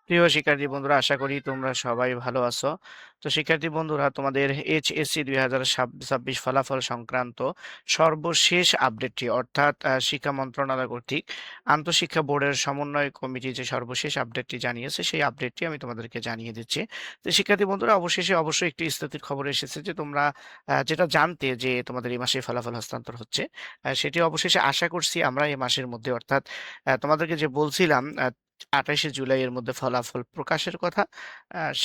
প্রিয় শিক্ষার্থী বন্ধুরা, আশা করি তোমরা সবাই ভালো আছো। তো শিক্ষার্থী বন্ধুরা, তোমাদের এইচএসসি 2026 ফলাফল সংক্রান্ত সর্বশেষ আপডেটটি, অর্থাৎ শিক্ষা মন্ত্রণালয় কর্তৃক আন্তঃশিক্ষা বোর্ডের সমন্বয় কমিটি যে সর্বশেষ আপডেটটি জানিয়েছে, সেই আপডেটটি আমি তোমাদেরকে জানিয়ে দিচ্ছি। তো শিক্ষার্থী বন্ধুরা, অবশেষে অবশ্যই একটি স্থিতির খবর এসেছে যে তোমরা যেটা জানতে যে তোমাদের এই মাসে ফলাফল হস্তান্তর হচ্ছে, সেটি অবশেষে আশা করছি আমরা এই মাসের মধ্যে, অর্থাৎ তোমাদেরকে যে বলছিলাম 28শে জুলাই এর মধ্যে ফলাফল প্রকাশের কথা,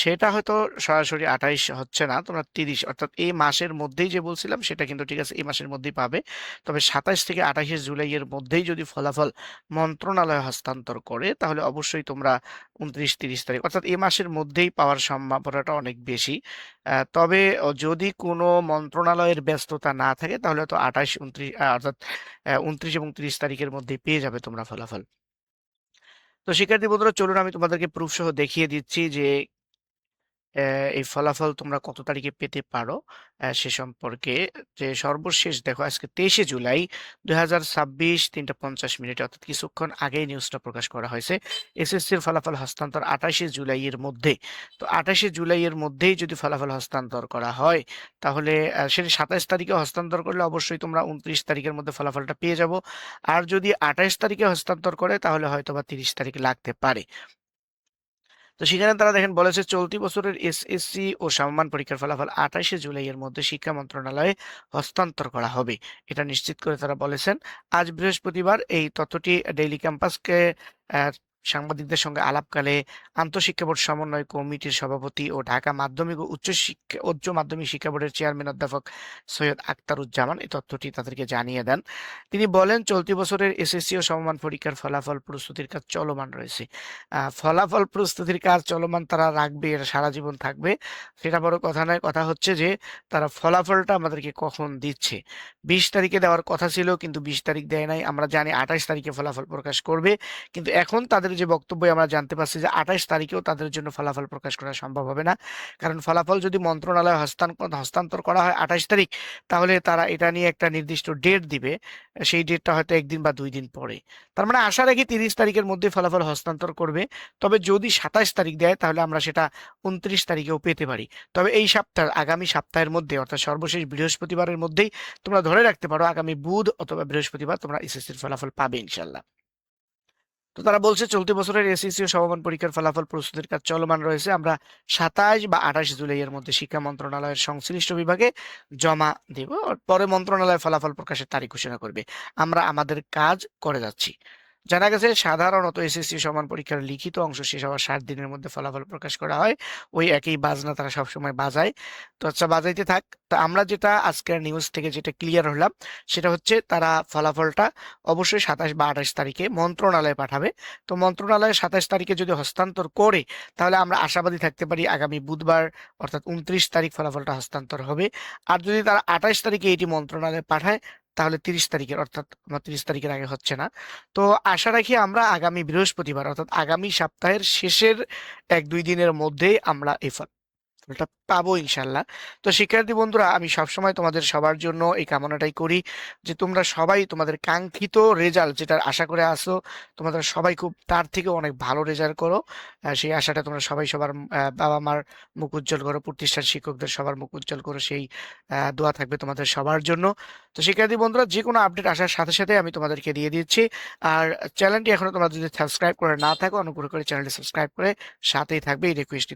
সেটা হয়তো সরাসরি 28 হচ্ছে না, তোমরা 30, অর্থাৎ এই মাসের মধ্যেই যে বলছিলাম সেটা কিন্তু ঠিক আছে, এই মাসের মধ্যেই পাবে। তবে 27 থেকে 28শে জুলাই এর মধ্যেই যদি ফলাফল মন্ত্রণালয় হস্তান্তর করে, তাহলে অবশ্যই তোমরা 29-30 তারিখ, অর্থাৎ এই মাসের মধ্যেই পাওয়ার সম্ভাবনাটা অনেক বেশি। তবে যদি কোনো মন্ত্রণালয়ের ব্যস্ততা না থাকে, তাহলে তো 28-29, অর্থাৎ 29 এবং 30 তারিখের মধ্যেই পেয়ে যাবে তোমরা ফলাফল। তো শিক্ষার্থী বন্ধুরা, চলুন আমি তোমাদেরকে প্রুফ সহ দেখিয়ে দিচ্ছি যে এই ফলাফল তোমরা কত তারিখে পেতে পারো সে সম্পর্কে। যে সর্বশেষ দেখো, আজকে 23শে জুলাই 2026 3টা 50 মিনিটে, অর্থাৎ কিছুক্ষণ আগেই নিউজটা প্রকাশ করা হয়েছে। এসএসসির ফলাফল হস্তান্তর 28শে জুলাই এর মধ্যে। তো 28শে জুলাই এর মধ্যেই যদি ফলাফল হস্তান্তর করা হয়, তাহলে সেটা 27 তারিখে হস্তান্তর করলে অবশ্যই তোমরা 29 তারিখের মধ্যে ফলাফলটা পেয়ে যাবো। আর যদি 28 তারিখে হস্তান্তর করে, তাহলে হয়তো বা 30 তারিখ লাগতে পারে। তো সেখানে তারা দেখেন বলেছে, চলতি বছরের এসএসসি ও সমমান পরীক্ষার ফলাফল 28শে জুলাই এর মধ্যে শিক্ষা মন্ত্রণালয়ে হস্তান্তর করা হবে, এটা নিশ্চিত করে তারা বলেছেন। আজ বৃহস্পতিবার এই তথ্যটি ডেইলি ক্যাম্পাসকে আহ, সাংবাদিকদের সঙ্গে আলাপকালে আন্তঃশিক্ষা বোর্ড সমন্বয় কমিটির সভাপতি ও ঢাকা মাধ্যমিক ও উচ্চ মাধ্যমিক শিক্ষা বোর্ডের চেয়ারম্যান অধ্যাপক সৈয়দ আখতারুজ্জামান এই তথ্যটি তাদেরকে জানিয়ে দেন। তিনি বলেন, চলতি বছরের এসএসসি ও সমমান পরীক্ষার ফলাফল প্রস্তুতির কাজ চলমান রয়েছে। ফলাফল প্রস্তুতির কাজ চলমান তারা রাখবে, এটা সারা জীবন থাকবে, সেটা বড় কথা নয়। কথা হচ্ছে যে তারা ফলাফলটা আমাদেরকে কখন দিচ্ছে। 20 তারিখে দেওয়ার কথা ছিল, কিন্তু 20 তারিখ দেয় নাই। আমরা জানি 28 তারিখে ফলাফল প্রকাশ করবে, কিন্তু এখন তাদের যে বক্তব্য আমরা জানতে পারছি যে 28 তারিখেও তাদের জন্য ফলাফল প্রকাশ করা সম্ভব হবে না। কারণ ফলাফল যদি মন্ত্রণালয়ে হস্তান্তর করা হয় 28 তারিখ, তাহলে তারা এটা নিয়ে একটা নির্দিষ্ট ডেট দিবে। সেই ডেটটা হয়তো 1 দিন বা 2 দিন পরে। তার মানে আশা রাখি 30 তারিখের মধ্যে ফলাফল হস্তান্তর করবে। তবে যদি 27 তারিখ দেয়, তাহলে আমরা সেটা 29 তারিখেও পেতে পারি। তবে এই সপ্তাহ, আগামী সপ্তাহের মধ্যে, অর্থাৎ সর্বশেষ বৃহস্পতিবারের মধ্যেই তোমরা ধরে রাখতে পারো, আগামী বুধ অথবা বৃহস্পতিবার তোমরা এসএসসির ফলাফল পাবে ইনশাল্লাহ। তো তারা বলছে, চলতি বছরের এসএসসি ও সমমান পরীক্ষার ফলাফল প্রস্তুতির কাজ চলমান রয়েছে। আমরা 27 বা 28 জুলাই এর মধ্যে শিক্ষা মন্ত্রণালয়ের সংশ্লিষ্ট বিভাগে জমা দেব। পরে মন্ত্রণালয় ফলাফল প্রকাশের তারিখ ঘোষণা করবে। আমরা আমাদের কাজ করে যাচ্ছি। জানা গেছে, সাধারণত এসএসসি সমান পরীক্ষার লিখিত অংশ শেষ হওয়ার 7 দিনের মধ্যে ফলাফল প্রকাশ করা হয়। ওই একই বাজনা তারা সবসময় বাজায়। তো আচ্ছা, বাজাইতে থাক। তো আমরা যেটা আজকের নিউজ থেকে যেটা ক্লিয়ার হলাম, সেটা হচ্ছে তারা ফলাফলটা অবশ্যই 27 বা 28 তারিখে মন্ত্রণালয়ে পাঠাবে। তো মন্ত্রণালয়ে 27 তারিখে যদি হস্তান্তর করে, তাহলে আমরা আশাবাদী থাকতে পারি আগামী বুধবার, অর্থাৎ 29 তারিখ ফলাফলটা হস্তান্তর হবে। আর যদি তারা 28 তারিখে এটি মন্ত্রণালয়ে পাঠায়, তাহলে 30 তারিখের, অর্থাৎ আমার 30 তারিখের আগে হচ্ছে না। তো আশা রাখি আমরা আগামী বৃহস্পতিবার, অর্থাৎ আগামী সপ্তাহের শেষের 1-2 দিনের মধ্যেই আমরা এই ফলটা পাবো ইনশাল্লাহ। তো শিক্ষার্থী বন্ধুরা, আমি সবসময় তোমাদের সবার জন্য এই কামনাটাই করি যে তোমরা সবাই তোমাদের কাঙ্ক্ষিত রেজাল্ট যেটা আশা করে আসো, তোমাদের সবাই খুব তার থেকে অনেক ভালো রেজাল্ট করো। সেই আশাটা তোমরা সবাই সবার বাবা মার মুখ উজ্জ্বল করো, প্রতিষ্ঠান শিক্ষকদের সবার মুখ উজ্জ্বল করো, সেই দোয়া থাকবে তোমাদের সবার জন্য। তো শিক্ষার্থী বন্ধুরা, যে কোনো আপডেট আসার সাথে সাথে আমি তোমাদেরকে দিয়ে দিচ্ছি। আর চ্যানেলটি এখনো তোমরা যদি সাবস্ক্রাইব করে না থাকো, অনুগ্রহ করে চ্যানেলটি সাবস্ক্রাইব করে সাথেই থাকবে, এই রিকোয়েস্টটি